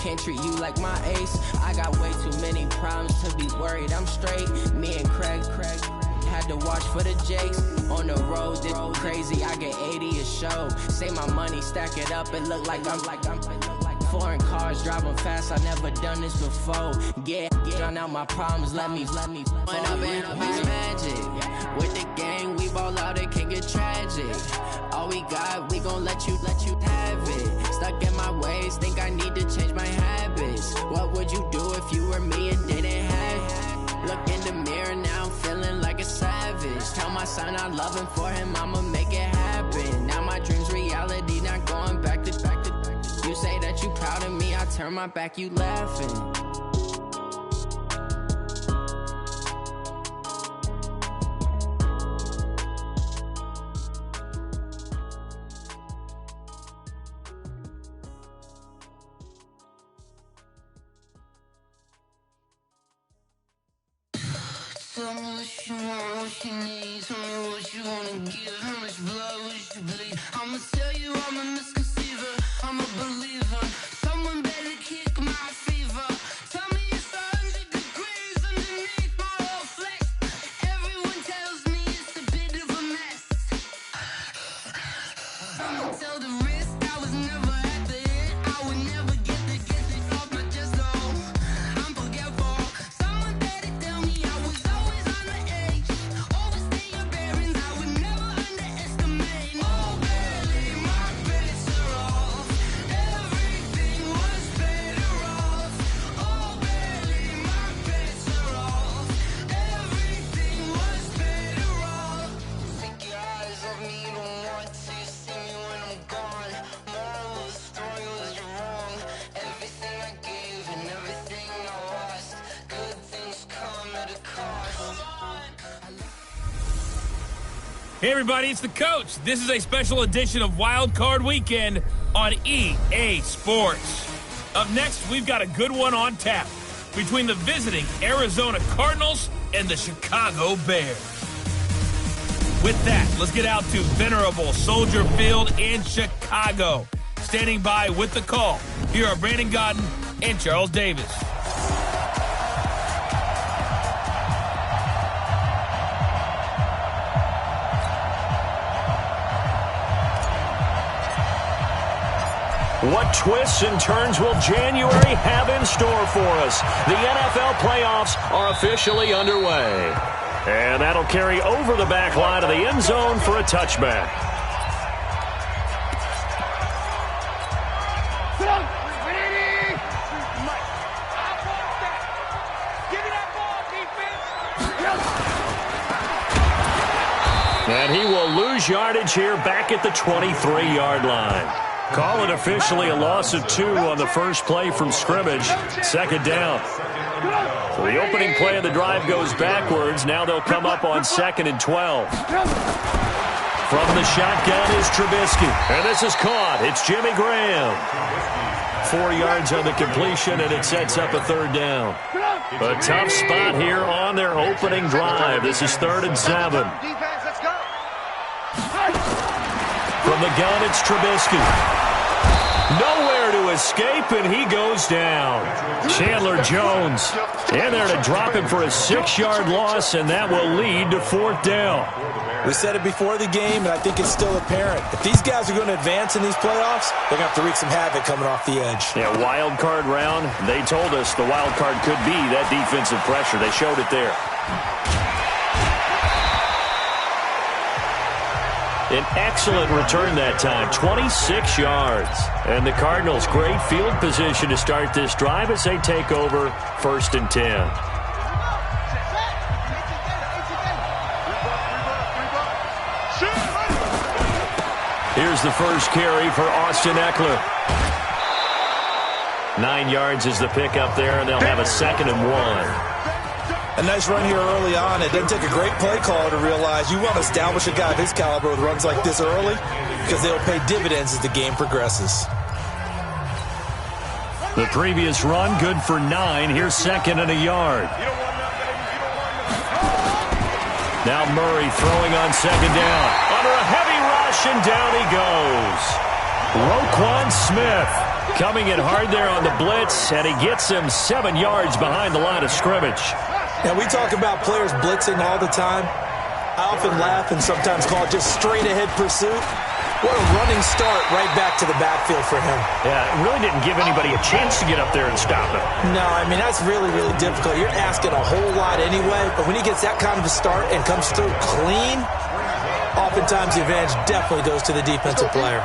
Can't treat you like my ace. I got way too many problems to be worried. I'm straight. Me and Craig had to watch for the Jakes. On the road, this crazy. I get 80 a show. Say my money, stack it up. It look like I'm foreign cars driving fast. I never done this before. Get drown out my problems. Let me. When up in magic with the gang, we ball out. It can get tragic. All we got, we gon' let you have it. Stuck in my ways, think I need to change my habits. What would you do if you were me and didn't have it? Look in the mirror now, I'm feeling like a savage. Tell my son I love him, for him I'ma make it happen. Now my dream's reality, not going back to. You say that you proud of me, I turn my back, you laughing. Tell me what you want, what you need. Tell me what you wanna give. How much blood would you bleed? I'ma tell you I'm a misconceiver. I'm a believer. Someone better kick my fever. Tell me it's 100 degrees underneath my whole flesh. Everyone tells me it's a bit of a mess. I'ma tell the risk I was never at the end. I would never get it off my chest, though. I'm forgetful. Someone better tell me I was always on the edge. Overstay your bearings, I would never underestimate. Oh, barely, my bets are off. Everything was better off. Oh, barely, my bets are off. Everything was better off. Take your eyes off me, you don't want to see me when I'm gone. Moral of the story was you're wrong. Everything I gave and everything I lost. Good things come at a cost. Hey everybody, it's the coach. This is a special edition of Wild Card Weekend on EA Sports. Up next, we've got a good one on tap between the visiting Arizona Cardinals and the Chicago Bears. With that, let's get out to venerable Soldier Field in Chicago. Standing by with the call, here are Brandon Gaudin and Charles Davis. What twists and turns will January have in store for us? The NFL playoffs are officially underway. And that'll carry over the back line of the end zone for a touchback. And he will lose yardage here back at the 23-yard line. Call it officially a loss of 2 on the first play from scrimmage. Second down. So the opening play of the drive goes backwards. Now they'll come up on 2nd and 12. From the shotgun is Trubisky. And this is caught. It's Jimmy Graham. 4 yards on the completion, and it sets up a third down. A tough spot here on their opening drive. This is 3rd and 7. From the gun, it's Trubisky. Nowhere to escape, and he goes down. Chandler Jones in there to drop him for a 6-yard loss, and that will lead to 4th down. We said it before the game, and I think it's still apparent. If these guys are going to advance in these playoffs, they're going to have to wreak some havoc coming off the edge. Yeah, wild card round. They told us the wild card could be that defensive pressure. They showed it there. An excellent return that time, 26 yards. And the Cardinals, great field position to start this drive as they take over 1st and 10. Here's the first carry for Austin Eckler. 9 yards is the pickup there, and they'll have a 2nd and 1. A nice run here early on. It doesn't take a great play caller to realize you want to establish a guy of his caliber with runs like this early because they'll pay dividends as the game progresses. The previous run, good for 9. Here's 2nd and a yard. Now Murray throwing on 2nd down. Under a heavy rush, and down he goes. Roquan Smith Coming in hard there on the blitz, and he gets him 7 yards behind the line of scrimmage. Now, we talk about players blitzing all the time. I often laugh and sometimes call it just straight-ahead pursuit. What a running start right back to the backfield for him. Yeah, it really didn't give anybody a chance to get up there and stop him. No, I mean, that's really, really difficult. You're asking a whole lot anyway, but when he gets that kind of a start and comes through clean, oftentimes the advantage definitely goes to the defensive player.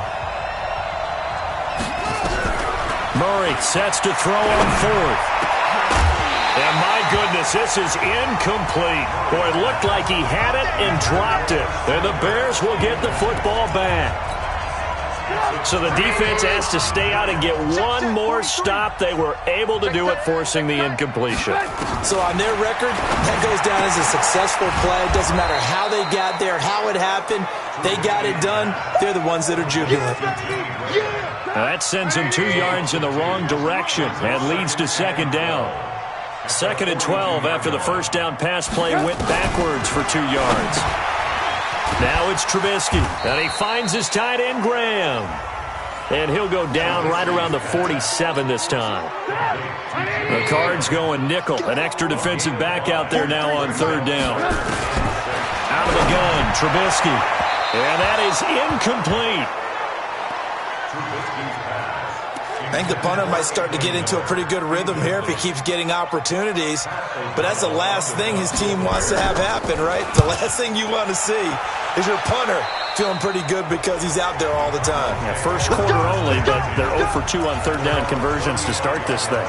Murray sets to throw on fourth. And my goodness, this is incomplete. Boy, it looked like he had it and dropped it. And the Bears will get the football back. So the defense has to stay out and get one more stop. They were able to do it, forcing the incompletion. So on their record, that goes down as a successful play. It doesn't matter how they got there, how it happened. They got it done. They're the ones that are jubilant. Now that sends him 2 yards in the wrong direction and leads to second down. 2nd and 12 after the first down pass play went backwards for 2 yards. Now it's Trubisky, and he finds his tight end, Graham. And he'll go down right around the 47 this time. The Cards going nickel, an extra defensive back out there now on 3rd down. Out of the gun, Trubisky. And that is incomplete. I think the punter might start to get into a pretty good rhythm here if he keeps getting opportunities. But that's the last thing his team wants to have happen, right? The last thing you want to see is your punter feeling pretty good because he's out there all the time. Yeah, first quarter only, but they're 0 for 2 on 3rd down conversions to start this thing.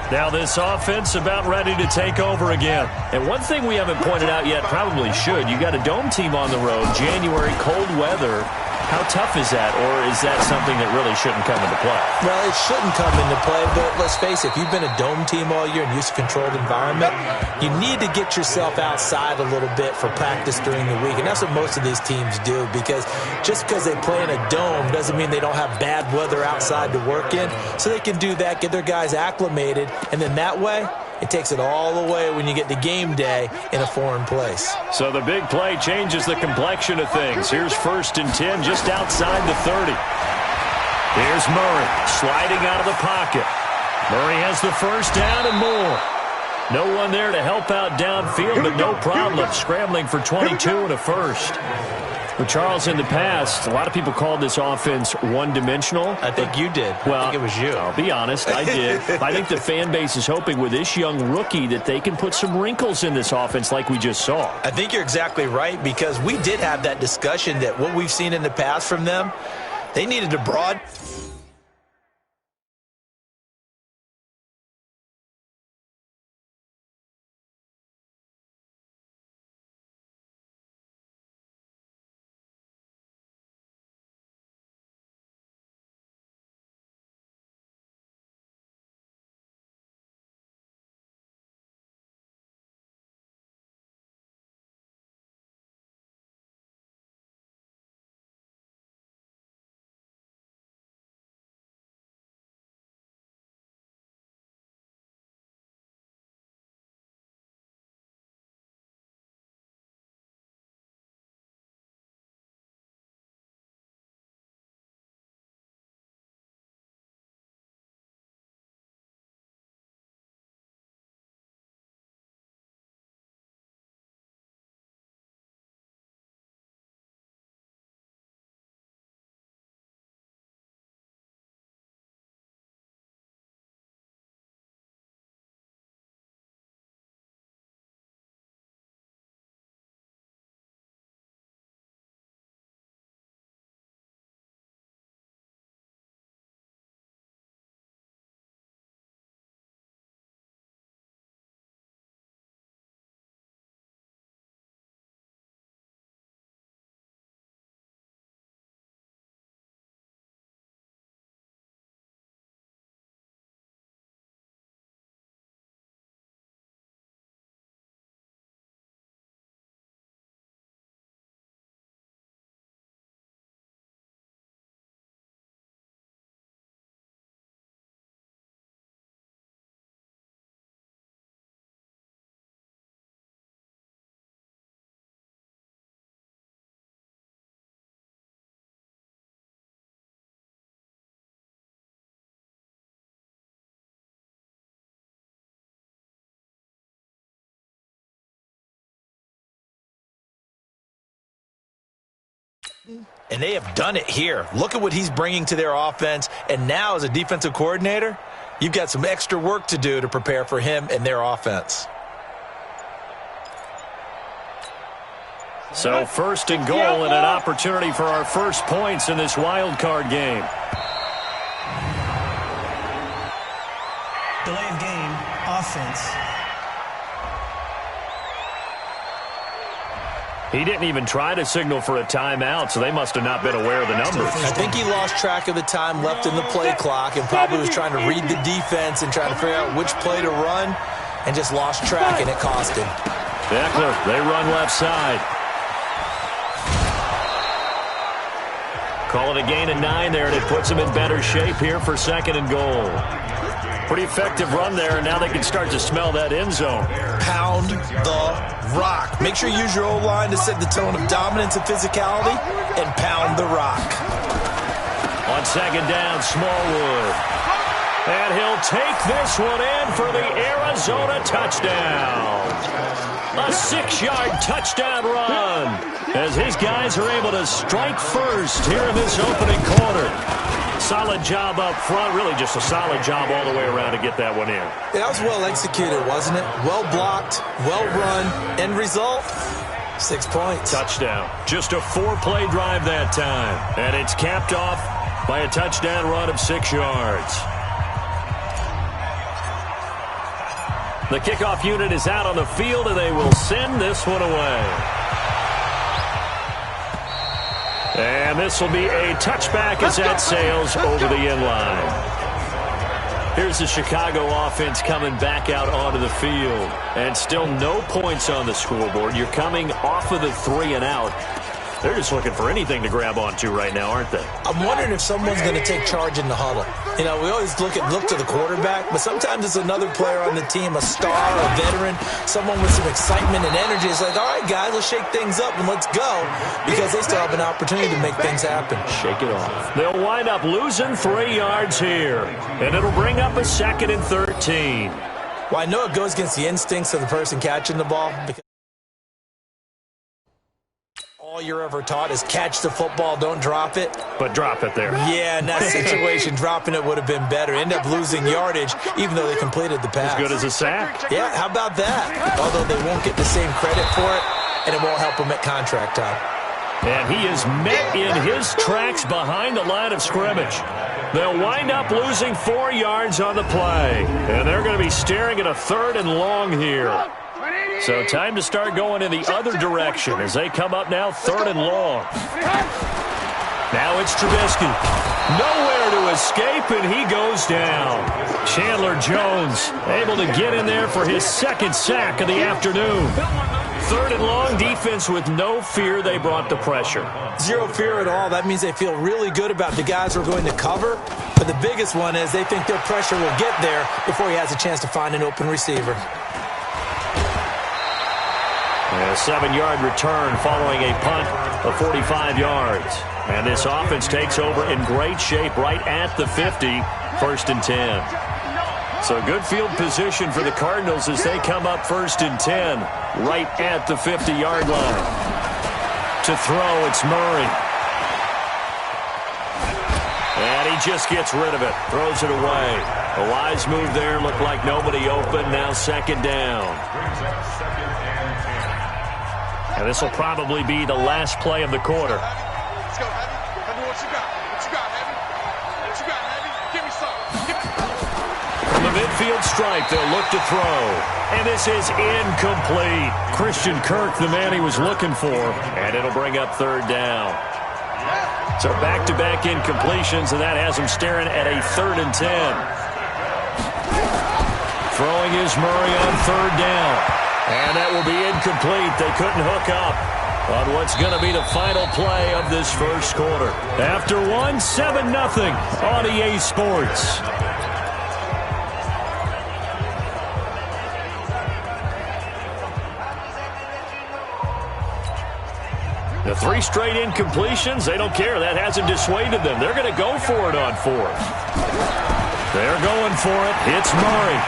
Now this offense about ready to take over again. And one thing we haven't pointed out yet, probably should, you got a dome team on the road, January, cold weather. How tough is that, or is that something that really shouldn't come into play? Well, it shouldn't come into play, but let's face it, if you've been a dome team all year and used to controlled environment, you need to get yourself outside a little bit for practice during the week, and that's what most of these teams do, because just because they play in a dome doesn't mean they don't have bad weather outside to work in, so they can do that, get their guys acclimated, and then that way, it takes it all the way when you get to game day in a foreign place. So the big play changes the complexion of things. Here's 1st and 10 just outside the 30. Here's Murray sliding out of the pocket. Murray has the first down and more. No one there to help out downfield, but no problem scrambling for 22 and a first. Well, Charles, in the past, a lot of people called this offense one-dimensional. I think you did. Well, I think it was you. I'll be honest, I did. I think the fan base is hoping with this young rookie that they can put some wrinkles in this offense like we just saw. I think you're exactly right, because we did have that discussion that what we've seen in the past from them, they needed a broad And they have done it here. Look at what he's bringing to their offense. And now as a defensive coordinator, you've got some extra work to do to prepare for him and their offense. So first and goal and an opportunity for our first points in this wild card game. Delay of game, offense. He didn't even try to signal for a timeout, so they must have not been aware of the numbers. I think he lost track of the time left in the play clock and probably was trying to read the defense and trying to figure out which play to run and just lost track, and it cost him. Ekeler, they run left side. Call it a gain of 9 there, and it puts them in better shape here for second and goal. Pretty effective run there, and now they can start to smell that end zone. Pound the rock. Make sure you use your O-line to set the tone of dominance and physicality, and pound the rock. On second down, Smallwood. And he'll take this one in for the Arizona touchdown. A 6-yard touchdown run as his guys are able to strike first here in this opening quarter. Solid job up front, really just a solid job all the way around to get that one in. Yeah, that was well executed, wasn't it? Well blocked, well run. End result, 6 points. Touchdown. Just a 4-play drive that time. And it's capped off by a touchdown run of 6 yards. The kickoff unit is out on the field, and they will send this one away. And this will be a touchback as that sails over the end line. Here's the Chicago offense coming back out onto the field. And still no points on the scoreboard. You're coming off of the 3 and out. They're just looking for anything to grab onto right now, aren't they? I'm wondering if someone's going to take charge in the huddle. You know, we always look to the quarterback, but sometimes it's another player on the team, a star, a veteran, someone with some excitement and energy. It's like, all right, guys, let's shake things up and let's go, because they still have an opportunity to make things happen. Shake it off. They'll wind up losing 3 yards here, and it'll bring up a 2nd and 13. Well, I know it goes against the instincts of the person catching the ball, because all you're ever taught is catch the football, don't drop it. But drop it there. Yeah, in that situation, dropping it would have been better. End up losing yardage, even though they completed the pass. As good as a sack. Yeah, how about that? Although they won't get the same credit for it, and it won't help them at contract time. And he is met in his tracks behind the line of scrimmage. They'll wind up losing 4 yards on the play. And they're going to be staring at a 3rd and long here. So time to start going in the other direction as they come up now 3rd and long. Now it's Trubisky. Nowhere to escape, and he goes down. Chandler Jones able to get in there for his 2nd sack of the afternoon. 3rd and long, defense with no fear. They brought the pressure. Zero fear at all. That means they feel really good about the guys who are going to cover. But the biggest one is they think their pressure will get there before he has a chance to find an open receiver. A 7-yard return following a punt of 45 yards. And this offense takes over in great shape right at the 50, 1st and 10. So good field position for the Cardinals as they come up 1st and 10, right at the 50-yard line. To throw, it's Murray. And he just gets rid of it, throws it away. A wise move there, looked like nobody open, now 2nd down. And this will probably be the last play of the quarter. Let's go, Heavy. Heavy, what you got? What you got, Heavy? What you got, Heavy? Give me some. From the midfield stripe, they'll look to throw. And this is incomplete. Christian Kirk, the man he was looking for. And it'll bring up 3rd down. So back-to-back incompletions, and that has him staring at a 3rd and 10. Throwing is Murray on 3rd down. And that will be incomplete. They couldn't hook up on what's going to be the final play of this first quarter. After one, 7-0 on EA Sports. The 3 straight incompletions, they don't care. That hasn't dissuaded them. They're going to go for it on 4th. They're going for it. It's Murray.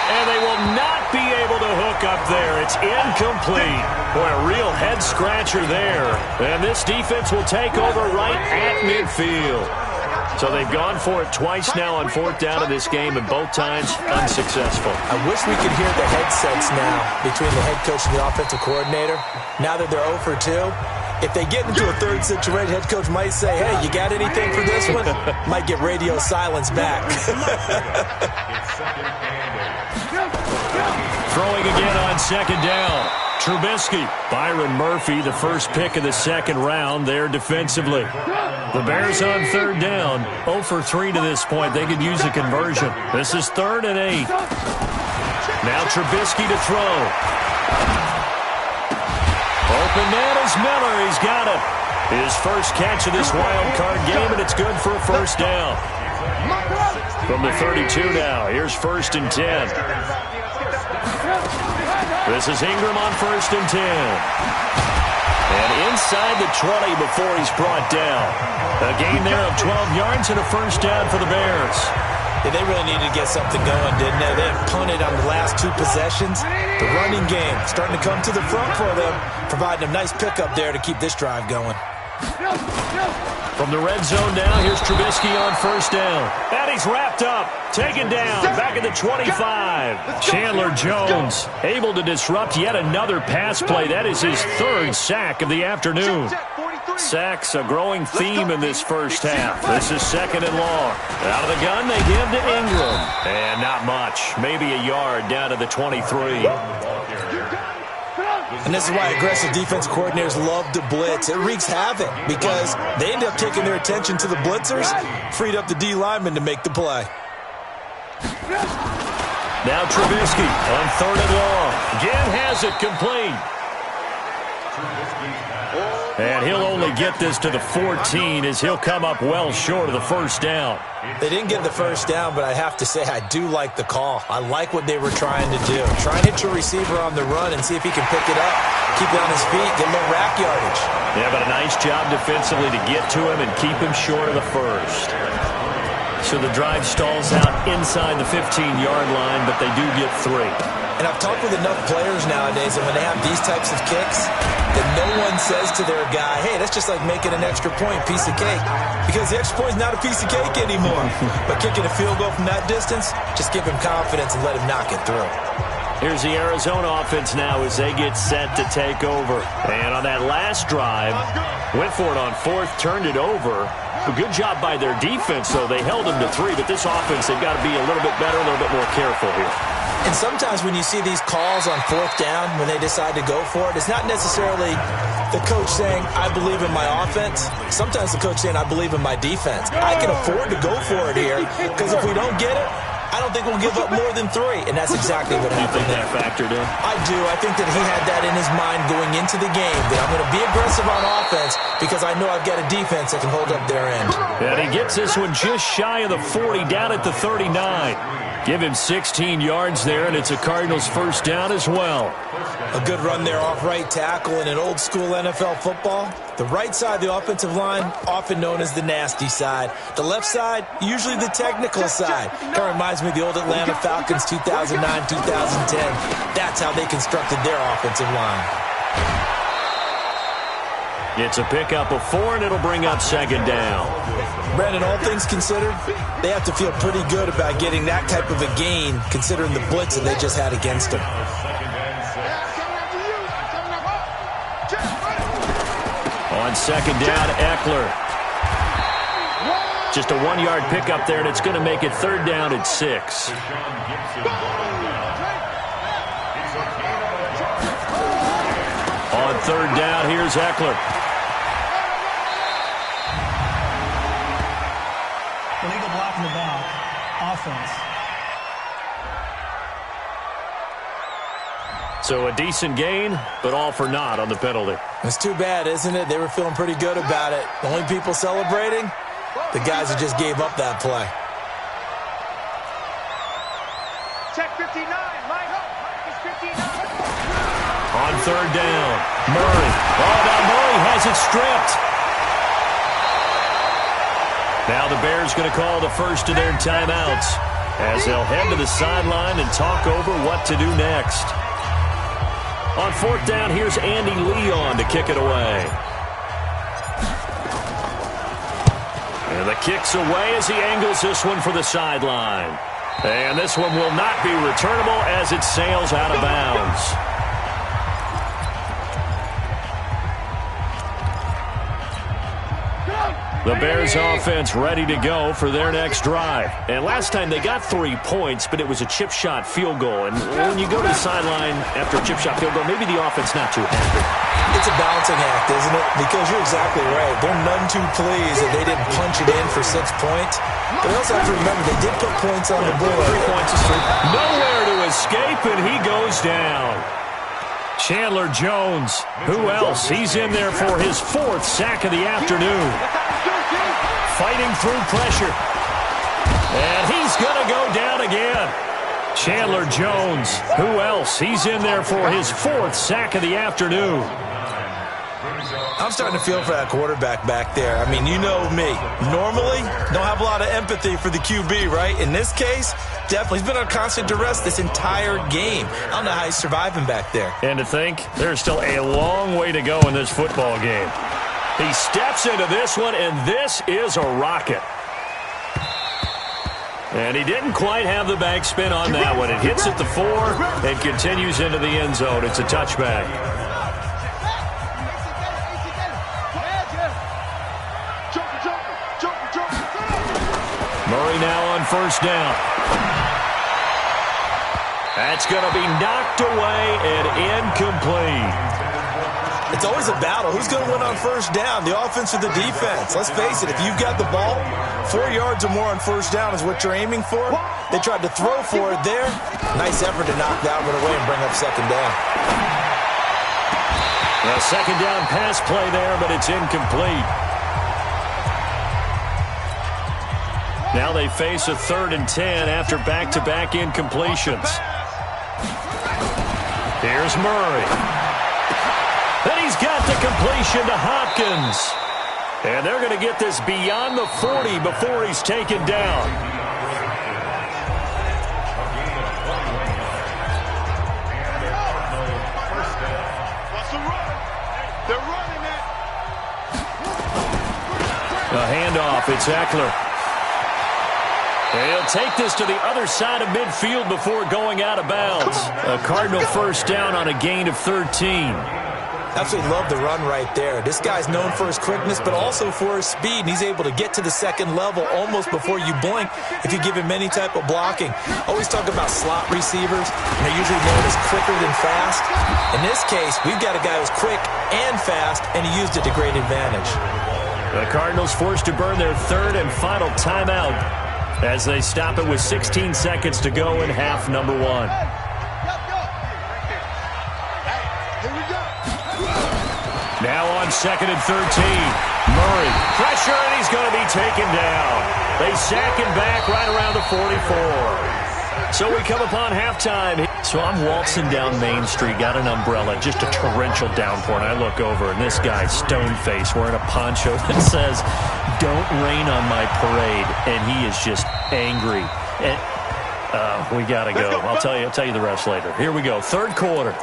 And they will not be able to hook up there. It's incomplete. Boy, a real head-scratcher there. And this defense will take over right at midfield. So they've gone for it twice now on fourth down in this game, and both times unsuccessful. I wish we could hear the headsets now between the head coach and the offensive coordinator. Now that they're 0 for 2, if they get into a third situation, head coach might say, hey, you got anything for this one? Might get radio silence back. Throwing again on second down. Trubisky. Byron Murphy, the first pick of the second round there defensively. The Bears on third down. 0 for 3 to this point. They could use a conversion. This is 3rd and 8. Now Trubisky to throw. Open man is Miller. He's got it. His first catch of this wild card game, and it's good for a first down. From the 32 now. Here's 1st and 10. This is Ingram on 1st and 10. And inside the 20 before he's brought down. A gain there of 12 yards and a first down for the Bears. Yeah, they really needed to get something going, didn't they? They had punted on the last 2 possessions. The running game starting to come to the front for them, providing a nice pickup there to keep this drive going. From the red zone now, here's Trubisky on 1st down. And he's wrapped up. Taken down. Back at the 25. Chandler Jones able to disrupt yet another pass play. That is his 3rd sack of the afternoon. Sacks a growing theme in this first half. This is 2nd and long. Out of the gun, they give to Ingram. And not much. Maybe a yard down to the 23. And this is why aggressive defense coordinators love to blitz. It wreaks havoc because they end up taking their attention to the blitzers, freed up the D lineman to make the play. Now Trubisky on 3rd and long. Again has it complete. And he'll only get this to the 14 as he'll come up well short of the first down. They didn't get the first down, but I have to say I do like the call. I like what they were trying to do. Try and hit your receiver on the run and see if he can pick it up. Keep it on his feet, get a little rack yardage. Yeah, but a nice job defensively to get to him and keep him short of the first. So the drive stalls out inside the 15-yard line, but they do get 3. And I've talked with enough players nowadays, and when they have these types of kicks, that no one says to their guy, hey, that's just like making an extra point, piece of cake. Because the extra point is not a piece of cake anymore. But kicking a field goal from that distance, just give him confidence and let him knock it through. Here's the Arizona offense now as they get set to take over. And on that last drive, went for it on 4th, turned it over. A good job by their defense, though. They held them to 3, but this offense, they've got to be a little bit better, a little bit more careful here. And sometimes when you see these calls on 4th down, when they decide to go for it, it's not necessarily the coach saying, I believe in my offense. Sometimes the coach saying, I believe in my defense. I can afford to go for it here, because if we don't get it, I don't think we'll give up more than 3. And that's exactly what happened there. That factored in? I do. I think that he had that in his mind going into the game, that I'm going to be aggressive on offense because I know I've got a defense that can hold up their end. And he gets this one just shy of the 40, down at the 39. Give him 16 yards there, and it's a Cardinals first down as well. A good run there off right tackle in an old-school NFL football. The right side of the offensive line, often known as the nasty side. The left side, usually the technical side. Kind of reminds me of the old Atlanta Falcons 2009, 2010. That's how they constructed their offensive line. It's a pickup of 4, and it'll bring up 2nd down. Brandon, all things considered, they have to feel pretty good about getting that type of a gain, considering the blitz that they just had against them. On 2nd down, Eckler. Just a 1-yard pickup there, and it's going to make it 3rd down at 6. On 3rd down, here's Eckler. Illegal block in the back. Offense. So a decent gain, but all for naught on the penalty. It's too bad, isn't it? They were feeling pretty good about it. The only people celebrating, the guys who just gave up that play. Check 59, line up. It's 59. On 3rd down, Murray. Oh, now Murray has it stripped. Now the Bears going to call the first of their timeouts. as they'll head to the sideline and talk over what to do next. On fourth down, here's Andy Leon to kick it away. And the kick's away as he angles this one for the sideline. And this one will not be returnable as it sails out of bounds. The Bears offense ready to go for their next drive. And last time they got 3 points, but it was a chip shot field goal. And when you go to the sideline after a chip shot field goal, maybe the offense not too happy. It's a balancing act, isn't it? Because you're exactly right. They're none too pleased that they didn't punch it in for 6 points. But also have to remember they did put points on the board. 3 points is true. Nowhere to escape, and he goes down. Chandler Jones. Who else? He's in there for his 4th sack of the afternoon. Fighting through pressure. And he's going to go down again. Chandler Jones. Who else? He's in there for his 4th sack of the afternoon. I'm starting to feel for that quarterback back there. I mean, you know me. Normally, don't have a lot of empathy for the QB, right? In this case, definitely. He's been on constant duress this entire game. I don't know how he's surviving back there. And to think, there's still a long way to go in this football game. He steps into this one, and this is a rocket. And he didn't quite have the back spin on that one. It hits at the 4 and continues into the end zone. It's a touchback. Murray now on first down. That's going to be knocked away and incomplete. It's always a battle. Who's going to win on first down, the offense or the defense? Let's face it, if you've got the ball, 4 yards or more on first down is what you're aiming for. They tried to throw for it there. Nice effort to knock that one away and bring up second down. A second down pass play there, but it's incomplete. Now they face a 3rd and 10 after back-to-back incompletions. Here's Murray. Then he's got the completion to Hopkins. And they're going to get this beyond the 40 before he's taken down. What's the run? They're running it. A handoff. It's Eckler. He'll take this to the other side of midfield before going out of bounds. A Cardinal first down on a gain of 13. Absolutely love the run right there. This guy's known for his quickness, but also for his speed. And he's able to get to the second level almost before you blink if you give him any type of blocking. Always talk about slot receivers, and they're usually known as quicker than fast. In this case, we've got a guy who's quick and fast, and he used it to great advantage. The Cardinals forced to burn their 3rd and final timeout as they stop it with 16 seconds to go in half number 1. Now on 2nd and 13. Murray, pressure, and he's going to be taken down. They sack him back right around the 44. So we come upon halftime. So I'm waltzing down Main Street, got an umbrella, just a torrential downpour, and I look over, and this guy's stone-faced wearing a poncho that says, "Don't rain on my parade," and he is just angry. And we got to go. I'll tell you the rest later. Here we go, 3rd quarter.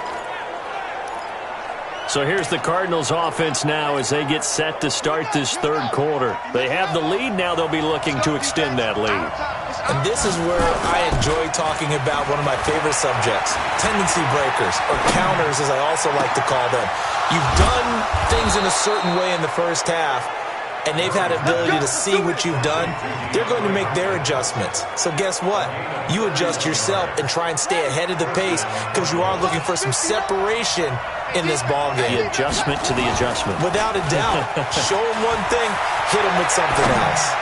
So here's the Cardinals offense now as they get set to start this 3rd quarter. They have the lead. Now they'll be looking to extend that lead. And this is where I enjoy talking about one of my favorite subjects, tendency breakers, or counters as I also like to call them. You've done things in a certain way in the first half, and they've had the ability to see what you've done. They're going to make their adjustments. So guess what? You adjust yourself and try and stay ahead of the pace because you are looking for some separation in this ball game. The adjustment to the adjustment. Without a doubt. Show them one thing, hit them with something else.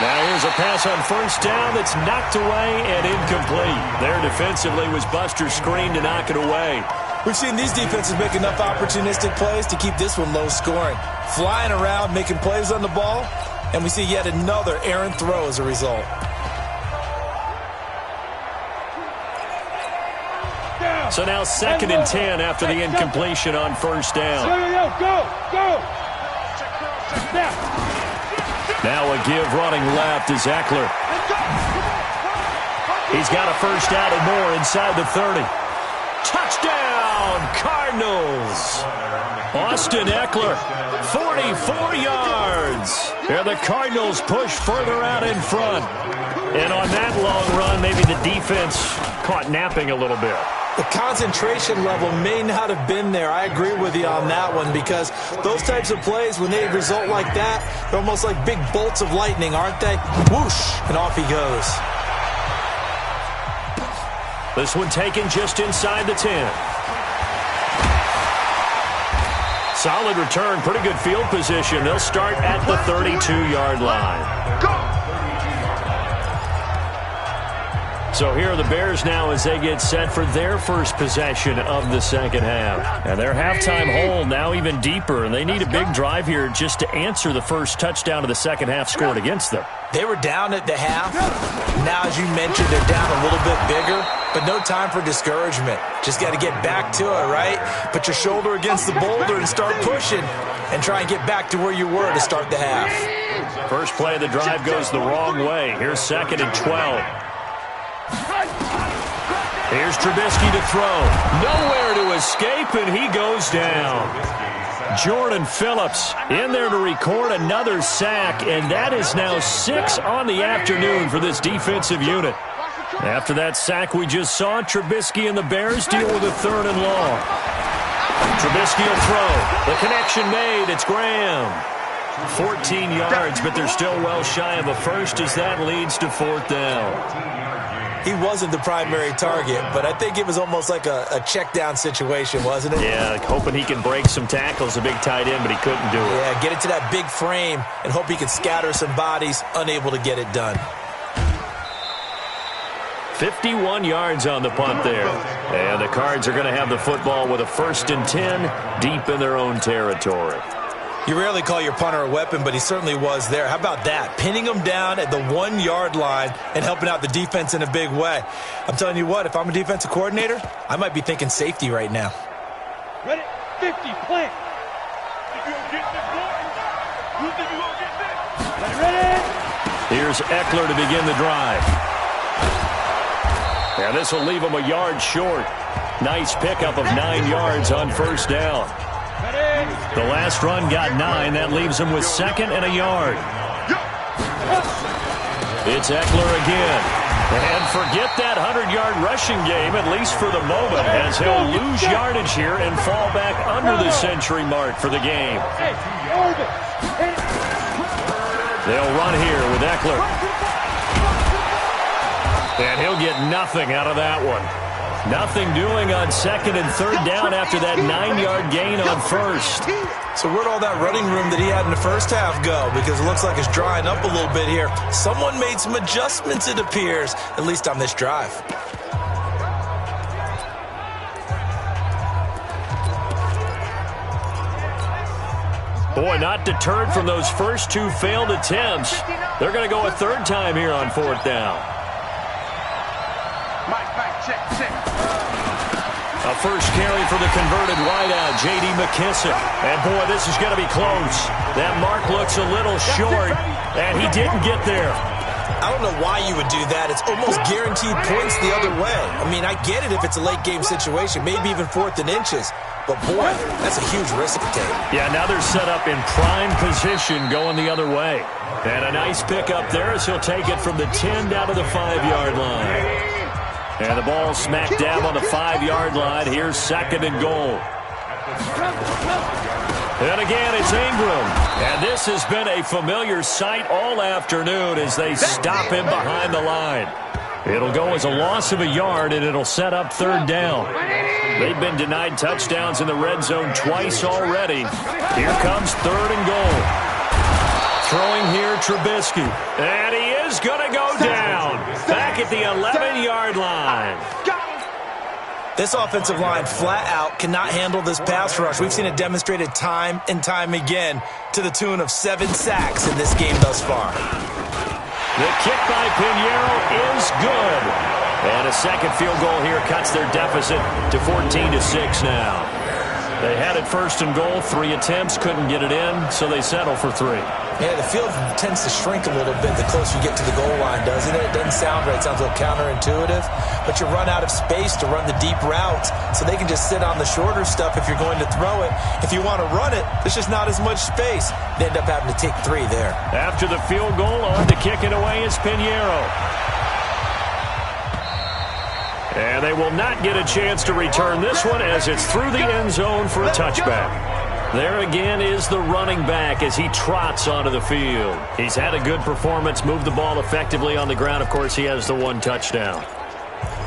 Now here's a pass on first down that's knocked away and incomplete. There defensively was Buster's screen to knock it away. We've seen these defenses make enough opportunistic plays to keep this one low scoring. Flying around, making plays on the ball, and we see yet another errant throw as a result. So now 2nd and 10 after the incompletion on first down. Go, go, go. Now a give running left is Eckler. He's got a first out and more inside the 30. Touchdown, Cardinals. Austin Eckler, 44 yards. And the Cardinals push further out in front. And on that long run, maybe the defense caught napping a little bit. The concentration level may not have been there. I agree with you on that one, because those types of plays, when they result like that, they're almost like big bolts of lightning, aren't they? Whoosh, and off he goes. This one taken just inside the 10. Solid return, pretty good field position. They'll start at the 32-yard line. Go! So here are the Bears now as they get set for their first possession of the second half. And their halftime hole now even deeper, and they need a big drive here just to answer the first touchdown of the second half scored against them. They were down at the half. Now, as you mentioned, they're down a little bit bigger, but no time for discouragement. Just got to get back to it, right? Put your shoulder against the boulder and start pushing, and try and get back to where you were to start the half. First play of the drive goes the wrong way. Here's 2nd and 12. Here's Trubisky to throw. Nowhere to escape, and he goes down. Jordan Phillips in there to record another sack, and that is now 6 on the afternoon for this defensive unit. After that sack we just saw, Trubisky and the Bears deal with a 3rd and long. Trubisky will throw. The connection made. It's Graham. 14 yards, but they're still well shy of a first as that leads to 4th down. He wasn't the primary target, but I think it was almost like a check down situation, wasn't it? Yeah, hoping he can break some tackles, a big tight end, but he couldn't do it. Yeah, get it to that big frame and hope he can scatter some bodies, unable to get it done. 51 yards on the punt there. And the Cards are going to have the football with a 1st and 10 deep in their own territory. You rarely call your punter a weapon, but he certainly was there. How about that? Pinning him down at the 1-yard line and helping out the defense in a big way. I'm telling you what, if I'm a defensive coordinator, I might be thinking safety right now. Ready? 50, plant. Think you gonna get this one? You think you gonna get this? Ready? Here's Eckler to begin the drive. And this will leave him a yard short. Nice pickup of 9 yards on 1st down. The last run got 9. That leaves him with 2nd and a yard. It's Eckler again. And forget that 100-yard rushing game, at least for the moment, as he'll lose yardage here and fall back under the century mark for the game. They'll run here with Eckler. And he'll get nothing out of that one. Nothing doing on 2nd and 3rd down after that 9-yard gain on 1st. So where'd all that running room that he had in the first half go? Because it looks like it's drying up a little bit here. Someone made some adjustments, it appears, at least on this drive. Boy, not deterred from those first 2 failed attempts. They're going to go a 3rd time here on 4th down. Check. A first carry for the converted wideout, J.D. McKissick. And, boy, this is going to be close. That mark looks a little short, and he didn't get there. I don't know why you would do that. It's almost guaranteed points the other way. I mean, I get it if it's a late-game situation, maybe even 4th and inches. But, boy, that's a huge risk to take. Yeah, now they're set up in prime position going the other way. And a nice pickup there as he'll take it from the 10 down to the 5-yard line. And the ball smack dab on the 5-yard line. Here's 2nd and goal. And again, it's Ingram. And this has been a familiar sight all afternoon as they stop him behind the line. It'll go as a loss of a yard, and it'll set up 3rd down. They've been denied touchdowns in the red zone twice already. Here comes 3rd and goal. Throwing here, Trubisky. And he is going to go down. Back at the 11-yard line. This offensive line flat out cannot handle this pass rush. We've seen it demonstrated time and time again to the tune of 7 sacks in this game thus far. The kick by Pinheiro is good. And a second field goal here cuts their deficit to 14-6 now. They had it first and goal. 3 attempts, couldn't get it in, so they settle for 3. Yeah, the field tends to shrink a little bit the closer you get to the goal line, doesn't it? It doesn't sound right. It sounds a little counterintuitive. But you run out of space to run the deep routes, so they can just sit on the shorter stuff if you're going to throw it. If you want to run it, there's just not as much space. They end up having to take 3 there. After the field goal, on to kick it away is Pinheiro. And they will not get a chance to return this one as it's through the end zone for a touchback. There again is the running back as he trots onto the field. He's had a good performance, moved the ball effectively on the ground. Of course, he has the 1 touchdown.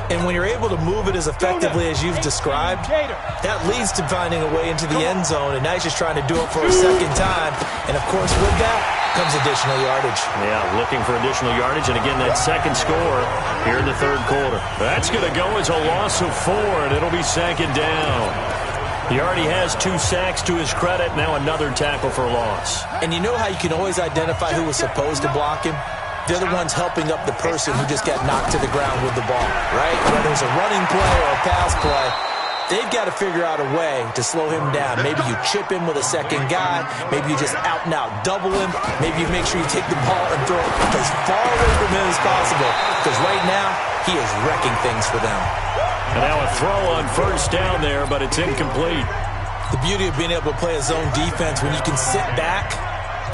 And when you're able to move it as effectively as you've described, that leads to finding a way into the end zone, and now he's just trying to do it for a second time. And, of course, with that comes additional yardage. Yeah, looking for additional yardage, and again, that second score here in the third quarter. That's going to go as a loss of 4, and it'll be 2nd down. He already has 2 sacks to his credit, now another tackle for loss. And you know how you can always identify who was supposed to block him? They're the ones helping up the person who just got knocked to the ground with the ball, right? Whether it's a running play or a pass play, they've got to figure out a way to slow him down. Maybe you chip him with a second guy. Maybe you just out-and-out double him. Maybe you make sure you take the ball and throw it as far away from him as possible. Because right now, he is wrecking things for them. And now a throw on first down there, but it's incomplete. The beauty of being able to play a zone defense when you can sit back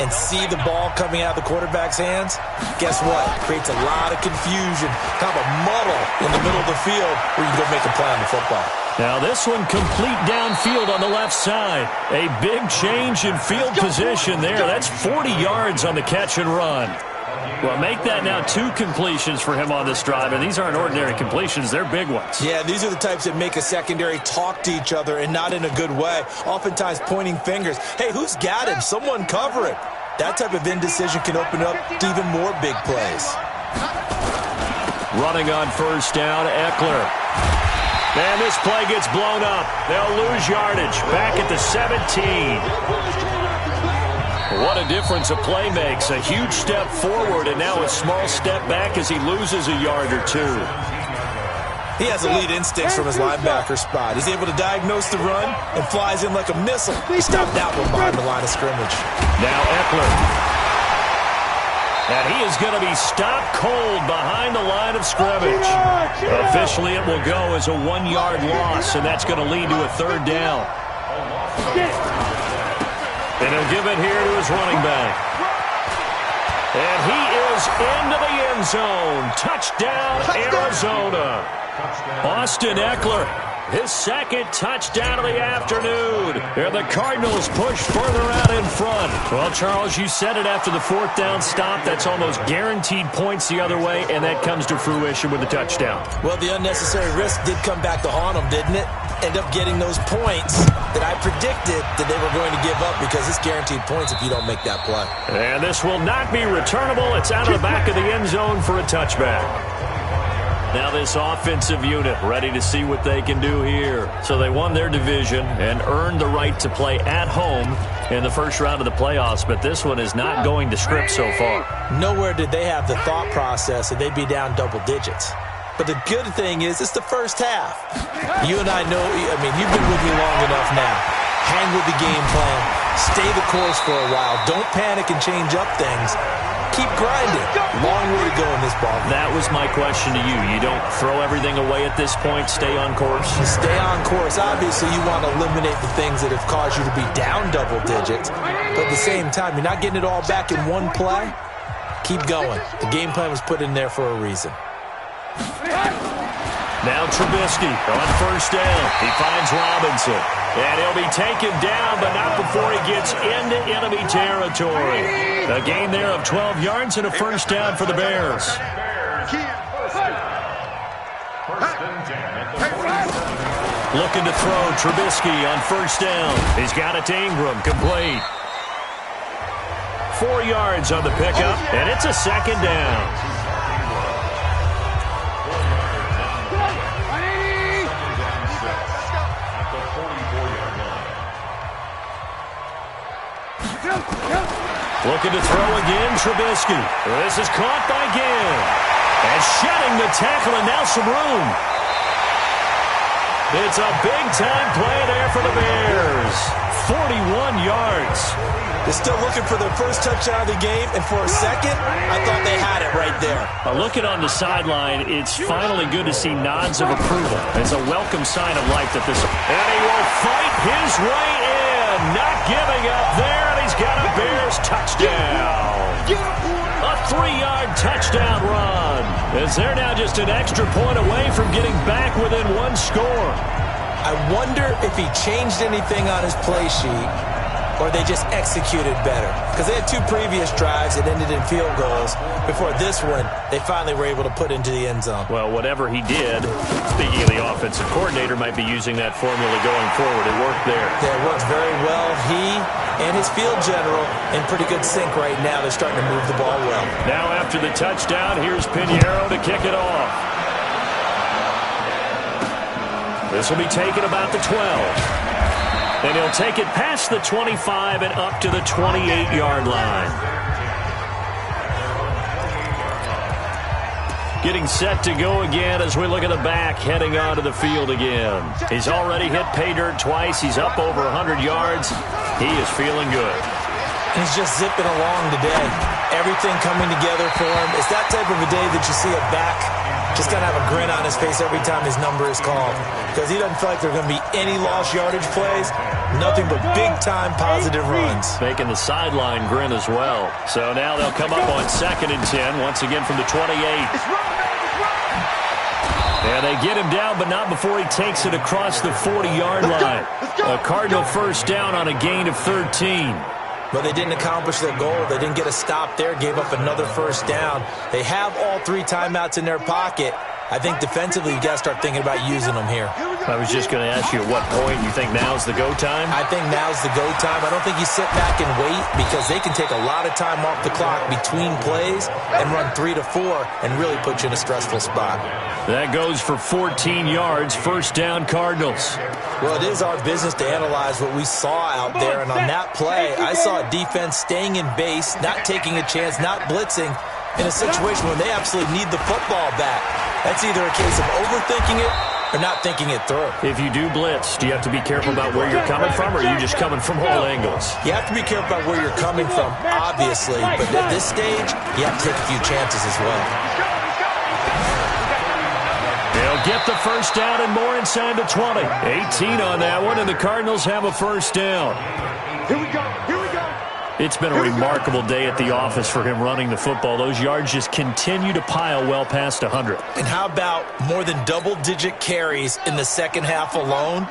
and see the ball coming out of the quarterback's hands, guess what? It creates a lot of confusion, kind of a muddle in the middle of the field where you can go make a play on the football. Now this one complete downfield on the left side. A big change in field position there. That's 40 yards on the catch and run. Well, make that now 2 completions for him on this drive, and these aren't ordinary completions. They're big ones. Yeah, these are the types that make a secondary talk to each other and not in a good way, oftentimes pointing fingers. Hey, who's got him? Someone cover him. That type of indecision can open up to even more big plays. Running on first down, Eckler. And this play gets blown up. They'll lose yardage back at the 17. What a difference a play makes. A huge step forward and now a small step back as he loses a yard or 2. He has elite instincts from his linebacker spot. He's able to diagnose the run and flies in like a missile. He stopped that one behind the line of scrimmage. Now Eckler. And he is going to be stopped cold behind the line of scrimmage. Officially, it will go as a 1-yard loss, and that's going to lead to a 3rd down. And he'll give it here to his running back. And he is into the end zone. Touchdown, Arizona. Austin Eckler, his 2nd touchdown of the afternoon. And the Cardinals push further out in front. Well, Charles, you said it after the 4th down stop. That's almost guaranteed points the other way, and that comes to fruition with the touchdown. Well, the unnecessary risk did come back to haunt them, didn't it? End up getting those points that I predicted that they were going to give up because it's guaranteed points if you don't make that play. And this will not be returnable. It's out of the back of the end zone for a touchback. Now this offensive unit ready to see what they can do here. So they won their division and earned the right to play at home in the first round of the playoffs, but this one is not going to script so far. Nowhere did they have the thought process that they'd be down double digits. But the good thing is it's the first half. You and I know, I mean, you've been with me long enough now. Hang with the game plan. Stay the course for a while. Don't panic and change up things. Keep grinding. Long way to go in this ball. That was my question to you. You don't throw everything away at this point. Stay on course. Stay on course. Obviously, you want to eliminate the things that have caused you to be down double digits. But at the same time, you're not getting it all back in one play. Keep going. The game plan was put in there for a reason. Now Trubisky on first down. He finds Robinson. And he'll be taken down, but not before he gets into enemy territory. A gain there of 12 yards and a first down for the Bears. Looking to throw Trubisky on first down. He's got it to Ingram, complete. 4 yards on the pickup, and it's a 2nd down. Looking to throw again, Trubisky. This is caught by Gill. And shedding the tackle, and now some room. It's a big-time play there for the Bears. 41 yards. They're still looking for their first touchdown of the game, and for a second, I thought they had it right there. Looking on the sideline, it's finally good to see nods of approval. It's a welcome sign of life that this... And he will fight his way in, not giving up there, and he's got a Bears touchdown. A 3-yard touchdown run. As they're now just an extra point away from getting back within one score. I wonder if he changed anything on his play sheet, or they just executed better. Because they had 2 previous drives that ended in field goals. Before this one, they finally were able to put into the end zone. Well, whatever he did, speaking of the offensive coordinator, might be using that formula going forward. It worked there. Yeah, it worked very well. He and his field general in pretty good sync right now. They're starting to move the ball well. Now after the touchdown, here's Pinheiro to kick it off. This will be taken about the 12. And he'll take it past the 25 and up to the 28-yard line. Getting set to go again as we look at the back heading onto the field again. He's already hit pay dirt twice. He's up over 100 yards. He is feeling good. He's just zipping along today. Everything coming together for him. It's that type of a day that you see a back just kind of have a grin on his face every time his number is called. Because he doesn't feel like there are going to be any lost yardage plays. Nothing but big-time positive runs. Making the sideline grin as well. So now they'll come up on 2nd and 10, once again from the 28. And they get him down, but not before he takes it across the 40-yard line. A Cardinal first down on a gain of 13. But they didn't accomplish their goal. They didn't get a stop there, gave up another first down. They have all 3 timeouts in their pocket. I think defensively you've got to start thinking about using them here. I was just going to ask you at what point you think now's the go time? I think now's the go time. I don't think you sit back and wait because they can take a lot of time off the clock between plays and run 3 to 4 and really put you in a stressful spot. That goes for 14 yards, first down Cardinals. Well, it is our business to analyze what we saw out there, and on that play, I saw a defense staying in base, not taking a chance, not blitzing, in a situation where they absolutely need the football back. That's either a case of overthinking it or not thinking it through. If you do blitz, do you have to be careful about where you're coming from, or are you just coming from all angles? You have to be careful about where you're coming from, obviously, but at this stage, you have to take a few chances as well. They'll get the first down and more inside the 20. 18 on that one, and the Cardinals have a first down. Here we go. Here we go. It's been a remarkable day at the office for him running the football. Those yards just continue to pile well past 100. And how about more than double-digit carries in the second half alone?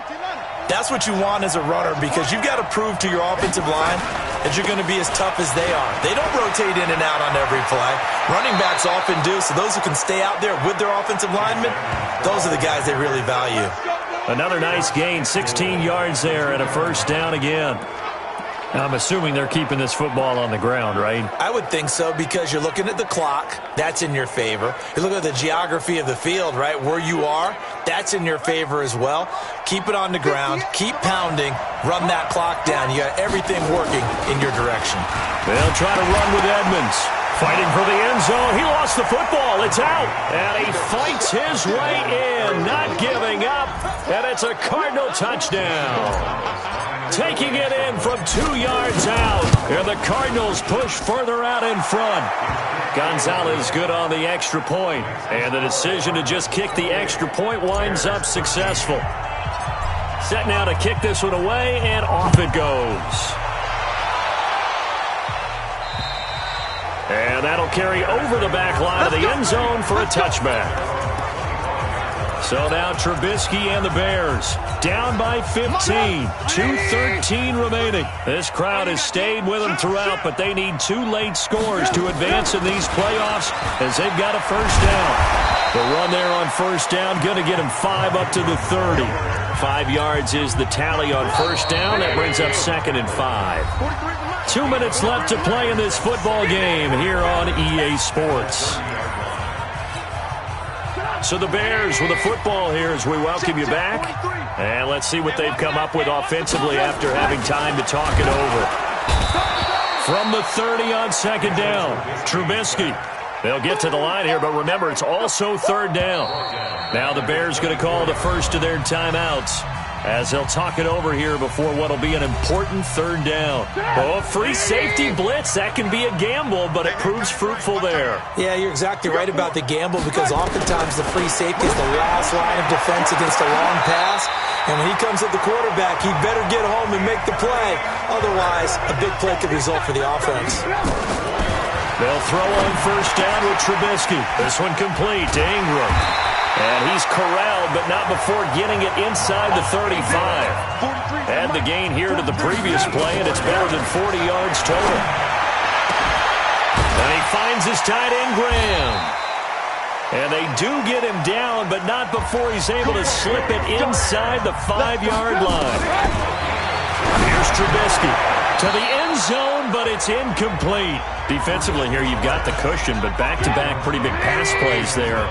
That's what you want as a runner because you've got to prove to your offensive line that you're going to be as tough as they are. They don't rotate in and out on every play. Running backs often do, so those who can stay out there with their offensive linemen, those are the guys they really value. Another nice gain, 16 yards there and a first down again. I'm assuming they're keeping this football on the ground, right? I would think so because you're looking at the clock. That's in your favor. You're looking at the geography of the field, right? Where you are, that's in your favor as well. Keep it on the ground. Keep pounding. Run that clock down. You got everything working in your direction. They'll try to run with Edmonds. Fighting for the end zone. He lost the football. It's out. And he fights his way in, not giving up. And it's a Cardinal touchdown. Taking it in from 2 yards out. And the Cardinals push further out in front. Gonzalez good on the extra point. And the decision to just kick the extra point winds up successful. Set now to kick this one away, and off it goes. And that'll carry over the back line of the end zone for a touchback. So now Trubisky and the Bears down by 15. 2:13 remaining. This crowd has stayed with them throughout, but they need 2 late scores to advance in these playoffs as they've got a first down. The run there on first down going to get them 5 up to the 30. 5 yards is the tally on first down. That brings up 2nd and 5. 2 minutes left to play in this football game here on EA Sports. So the Bears with the football here as we welcome you back. And let's see what they've come up with offensively after having time to talk it over. From the 30 on second down, Trubisky. They'll get to the line here, but remember, it's also third down. Now the Bears going to call the first of their timeouts as they'll talk it over here before what will be an important third down. Oh, free safety blitz. That can be a gamble, but it proves fruitful there. Yeah, you're exactly right about the gamble because oftentimes the free safety is the last line of defense against a long pass. And when he comes at the quarterback, he better get home and make the play. Otherwise, a big play could result for the offense. They'll throw on first down with Trubisky. This one complete to Ingram. And he's corralled, but not before getting it inside the 35. Add the gain here to the previous play, and it's better than 40 yards total. And he finds his tight end, Graham. And they do get him down, but not before he's able to slip it inside the 5-yard line. Here's Trubisky to the end zone, but it's incomplete. Defensively here, you've got the cushion, but back-to-back pretty big pass plays there.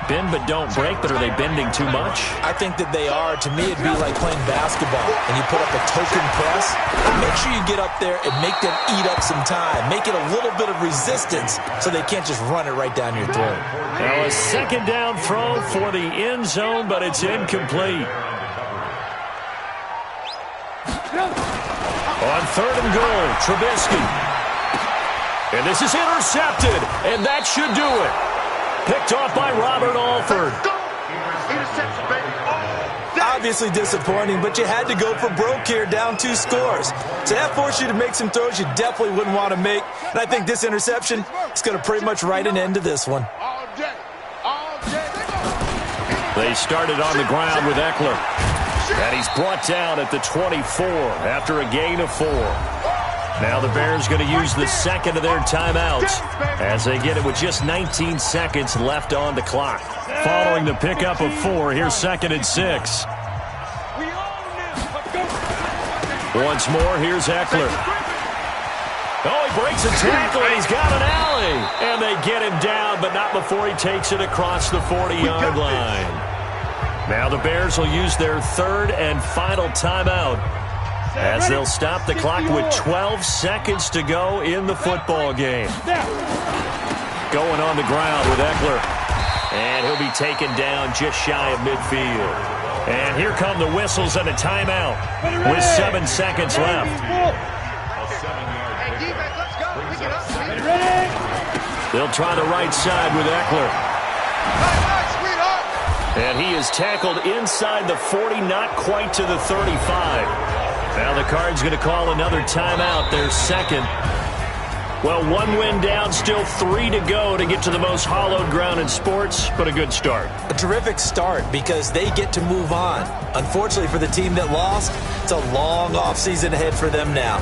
Bend but don't break, but are they bending too much? I think that they are. To me, it'd be like playing basketball, and you put up a token press. Make sure you get up there and make them eat up some time. Make it a little bit of resistance so they can't just run it right down your throat. Now a second down throw for the end zone, but it's incomplete. On third and goal, Trubisky. And this is intercepted, and that should do it. Picked off by Robert Alford. Obviously disappointing, but you had to go for broke here, down 2 scores. So that forced you to make some throws you definitely wouldn't want to make. And I think this interception is going to pretty much write an end to this one. They started on the ground with Eckler. And he's brought down at the 24 after a gain of 4. Now the Bears going to use the second of their timeouts as they get it with just 19 seconds left on the clock. Following the pickup of 4, here's 2nd and 6. Once more, here's Eckler. Oh, he breaks a tackle, and he's got an alley. And they get him down, but not before he takes it across the 40-yard line. Now the Bears will use their third and final timeout as they'll stop the clock with 12 seconds to go in the football game. Going on the ground with Eckler. And he'll be taken down just shy of midfield. And here come the whistles and a timeout with 7 seconds left. They'll try the right side with Eckler. And he is tackled inside the 40, not quite to the 35. Now the Cards going to call another timeout, their second. Well, 1 win down, still 3 to go to get to the most hallowed ground in sports, but a good start. A terrific start because they get to move on. Unfortunately for the team that lost, it's a long offseason ahead for them now.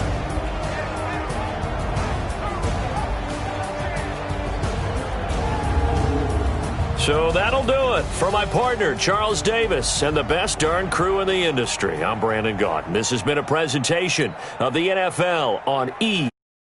So that'll do it for my partner, Charles Davis, and the best darn crew in the industry. I'm Brandon Gaudin. This has been a presentation of the NFL on E!